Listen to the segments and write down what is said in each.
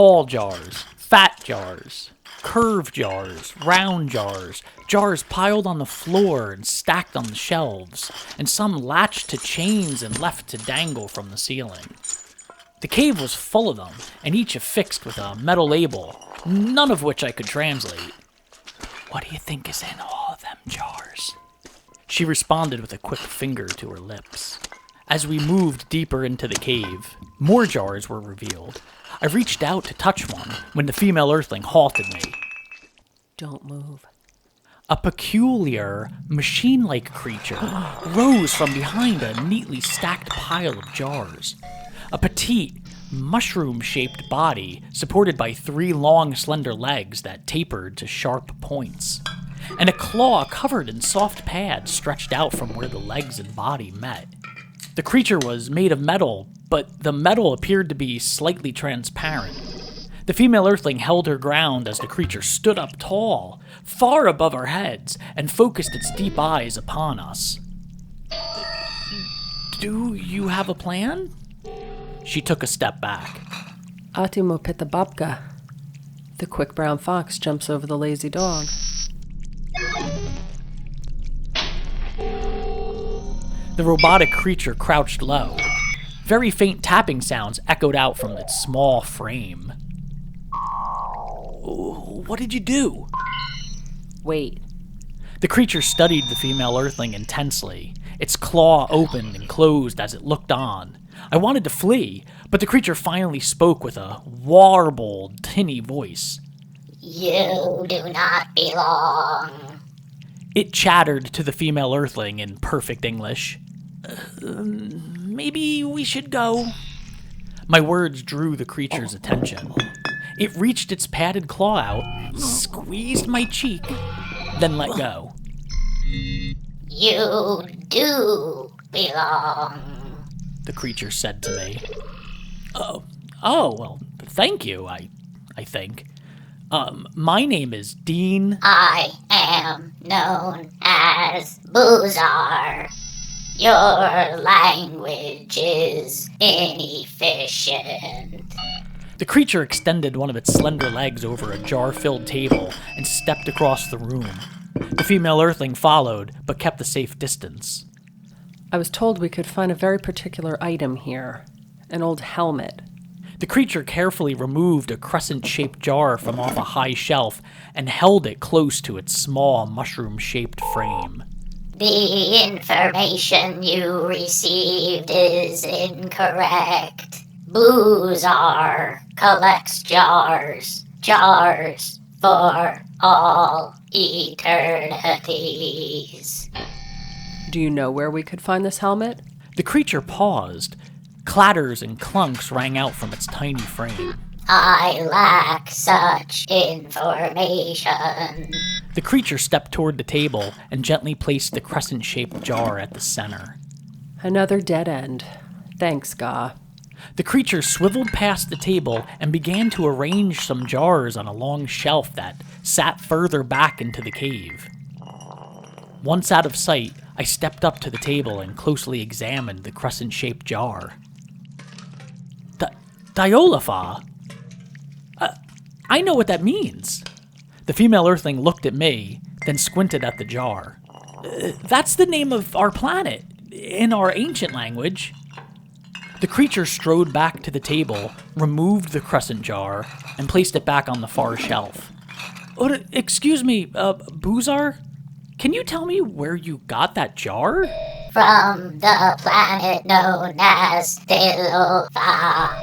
tall jars, fat jars, curved jars, round jars, jars piled on the floor and stacked on the shelves, and some latched to chains and left to dangle from the ceiling. The cave was full of them, and each affixed with a metal label, none of which I could translate. "What do you think is in all of them jars?" She responded with a quick finger to her lips. As we moved deeper into the cave, more jars were revealed. I reached out to touch one when the female Earthling halted me. "Don't move." A peculiar, machine-like creature rose from behind a neatly stacked pile of jars. A petite, mushroom-shaped body supported by 3 long, slender legs that tapered to sharp points, and a claw covered in soft pads stretched out from where the legs and body met. The creature was made of metal, but the metal appeared to be slightly transparent. The female Earthling held her ground as the creature stood up tall, far above our heads, and focused its deep eyes upon us. "Do you have a plan?" She took a step back. "Atimo pita babka." The quick brown fox jumps over the lazy dog. The robotic creature crouched low. Very faint tapping sounds echoed out from its small frame. "What did you do?" "Wait." The creature studied the female Earthling intensely. Its claw opened and closed as it looked on. I wanted to flee, but the creature finally spoke with a warbled, tinny voice. "You do not belong." It chattered to the female Earthling in perfect English. "Maybe we should go." My words drew the creature's attention. It reached its padded claw out, squeezed my cheek, then let go. "You do belong," the creature said to me. Oh, well, thank you, I think. My name is Dean. "I am known as Boozar. Your language is inefficient." The creature extended one of its slender legs over a jar-filled table and stepped across the room. The female Earthling followed, but kept a safe distance. "I was told we could find a very particular item here. An old helmet." The creature carefully removed a crescent-shaped jar from off a high shelf and held it close to its small, mushroom-shaped frame. "The information you received is incorrect. Boozar collects jars for all eternities." "Do you know where we could find this helmet?" The creature paused. Clatters and clunks rang out from its tiny frame. "I lack such information." The creature stepped toward the table and gently placed the crescent-shaped jar at the center. "Another dead end. Thanks, Ga." The creature swiveled past the table and began to arrange some jars on a long shelf that sat further back into the cave. Once out of sight, I stepped up to the table and closely examined the crescent-shaped jar. Diolafa? I know what that means. The female Earthling looked at me, then squinted at the jar. That's the name of our planet, in our ancient language. The creature strode back to the table, removed the crescent jar, and placed it back on the far shelf. Excuse me, Boozar? Can you tell me where you got that jar? "From the planet known as Dilova."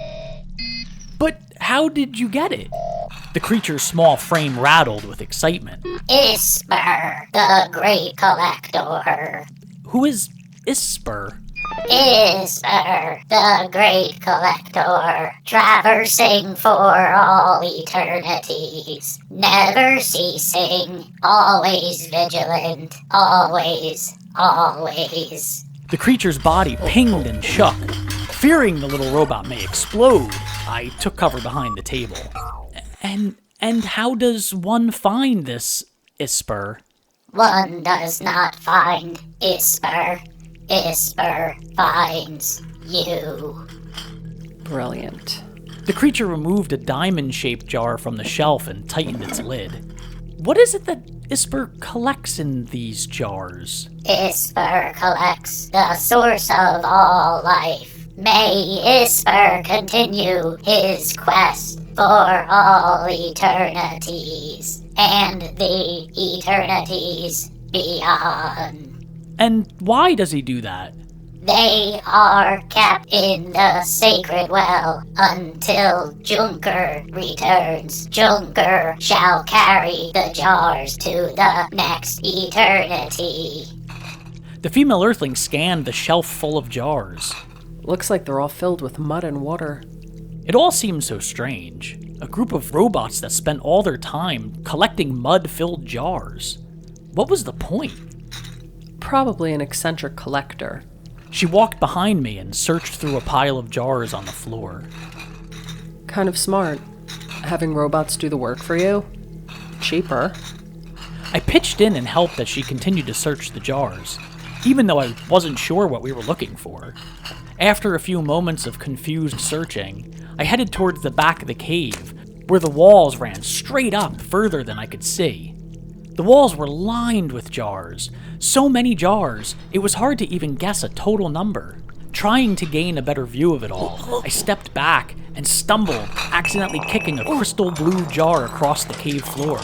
But how did you get it? The creature's small frame rattled with excitement. "Isper, the Great Collector." Who is Isper? "Isper, the Great Collector, traversing for all eternities, never ceasing, always vigilant, always. The creature's body pinged and shook. Fearing the little robot may explode, I took cover behind the table. And how does one find this Isper? "One does not find Isper. Isper finds you." Brilliant. The creature removed a diamond-shaped jar from the shelf and tightened its lid. What is it that Isper collects in these jars? Isper collects the source of all life. May Isper continue his quest for all eternities and the eternities beyond. And why does he do that? They are kept in the sacred well until Junker returns. Junker shall carry the jars to the next eternity. The female Earthling scanned the shelf full of jars. Looks like they're all filled with mud and water. It all seemed so strange. A group of robots that spent all their time collecting mud-filled jars. What was the point? Probably an eccentric collector. She walked behind me and searched through a pile of jars on the floor. Kind of smart. Having robots do the work for you. Cheaper. I pitched in and helped as she continued to search the jars, even though I wasn't sure what we were looking for. After a few moments of confused searching, I headed towards the back of the cave, where the walls ran straight up further than I could see. The walls were lined with jars. So many jars, it was hard to even guess a total number. Trying to gain a better view of it all, I stepped back and stumbled, accidentally kicking a crystal blue jar across the cave floor.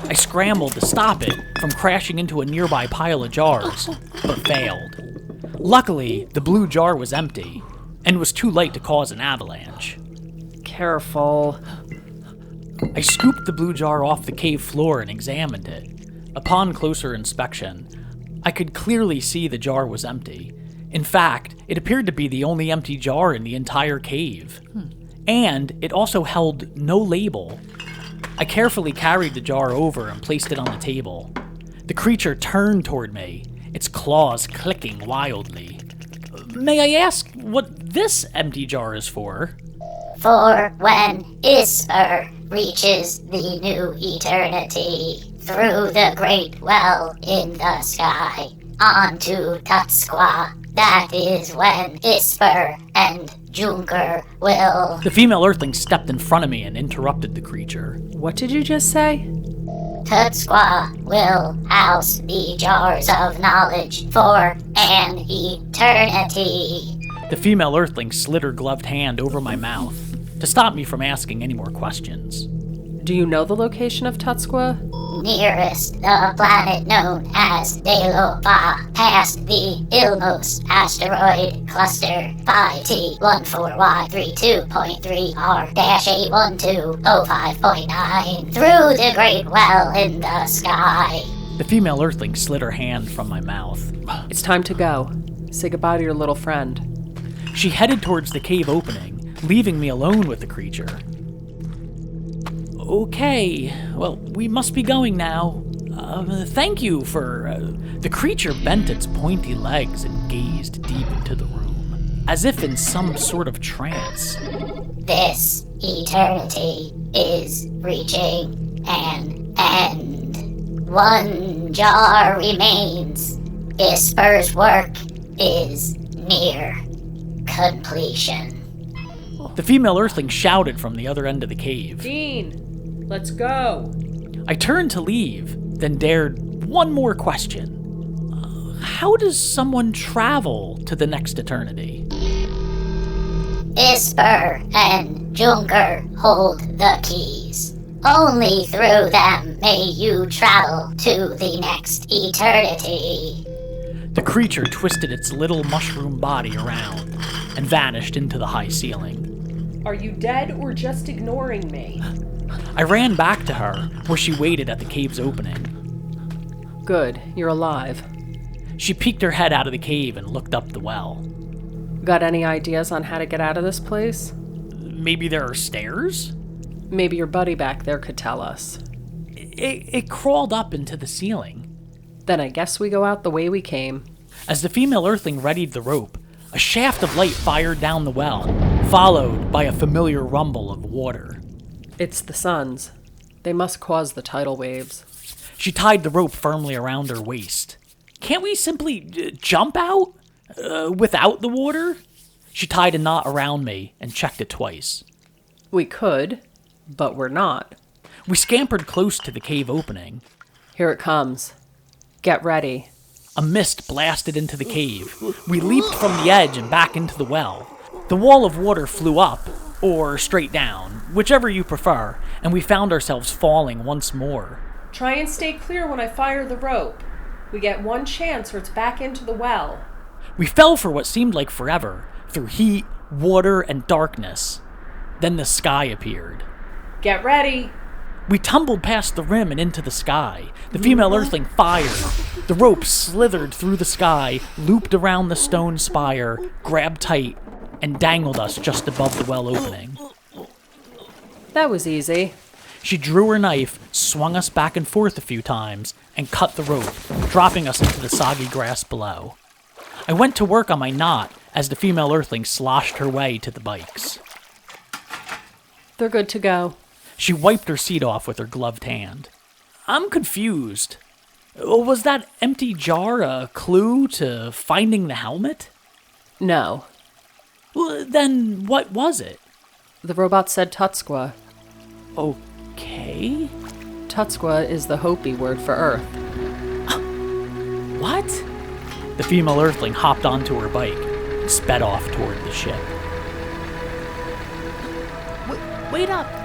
I scrambled to stop it from crashing into a nearby pile of jars, but failed. Luckily, the blue jar was empty, and was too late to cause an avalanche. Careful. I scooped the blue jar off the cave floor and examined it. Upon closer inspection, I could clearly see the jar was empty. In fact, it appeared to be the only empty jar in the entire cave. And it also held no label. I carefully carried the jar over and placed it on the table. The creature turned toward me, its claws clicking wildly. May I ask what this empty jar is for? For when Isper reaches the new eternity, through the great well in the sky, onto Tutsqua, that is when Isper and Junker will... The female Earthling stepped in front of me and interrupted the creature. What did you just say? Tutsqua will house the jars of knowledge for an eternity. The female Earthling slid her gloved hand over my mouth to stop me from asking any more questions. Do you know the location of Tutsqua? Nearest the planet known as Delopa, past the Ilmos asteroid cluster 5T14132.3R-81205.9, through the great well in the sky. The female Earthling slid her hand from my mouth. It's time to go. Say goodbye to your little friend. She headed towards the cave opening, leaving me alone with the creature. Okay, well, we must be going now. Thank you for... The creature bent its pointy legs and gazed deep into the room, as if in some sort of trance. This eternity is reaching an end. One jar remains. Isper's work is near completion. The female Earthling shouted from the other end of the cave. Dean, let's go. I turned to leave, then dared one more question. How does someone travel to the next eternity? Isper and Junker hold the keys. Only through them may you travel to the next eternity. The creature twisted its little mushroom body around and vanished into the high ceiling. Are you dead or just ignoring me? I ran back to her, where she waited at the cave's opening. Good, you're alive. She peeked her head out of the cave and looked up the well. Got any ideas on how to get out of this place? Maybe there are stairs? Maybe your buddy back there could tell us. It crawled up into the ceiling. Then I guess we go out the way we came. As the female Earthling readied the rope, a shaft of light fired down the well, followed by a familiar rumble of water. It's the suns. They must cause the tidal waves. She tied the rope firmly around her waist. Can't we simply jump out? Without the water? She tied a knot around me and checked it twice. We could, but we're not. We scampered close to the cave opening. Here it comes. Get ready. A mist blasted into the cave. We leaped from the edge and back into the well. The wall of water flew up, or straight down, whichever you prefer, and we found ourselves falling once more. Try and stay clear when I fire the rope. We get one chance or it's back into the well. We fell for what seemed like forever, through heat, water, and darkness. Then the sky appeared. Get ready. We tumbled past the rim and into the sky. The female Earthling fired. The rope slithered through the sky, looped around the stone spire, grabbed tight, and dangled us just above the well opening. That was easy. She drew her knife, swung us back and forth a few times, and cut the rope, dropping us into the soggy grass below. I went to work on my knot as the female Earthling sloshed her way to the bikes. They're good to go. She wiped her seat off with her gloved hand. I'm confused. Was that empty jar a clue to finding the helmet? No. Well, then what was it? The robot said Tutskwa. Okay. Tutskwa is the Hopi word for Earth. What? The female Earthling hopped onto her bike and sped off toward the ship. Wait up!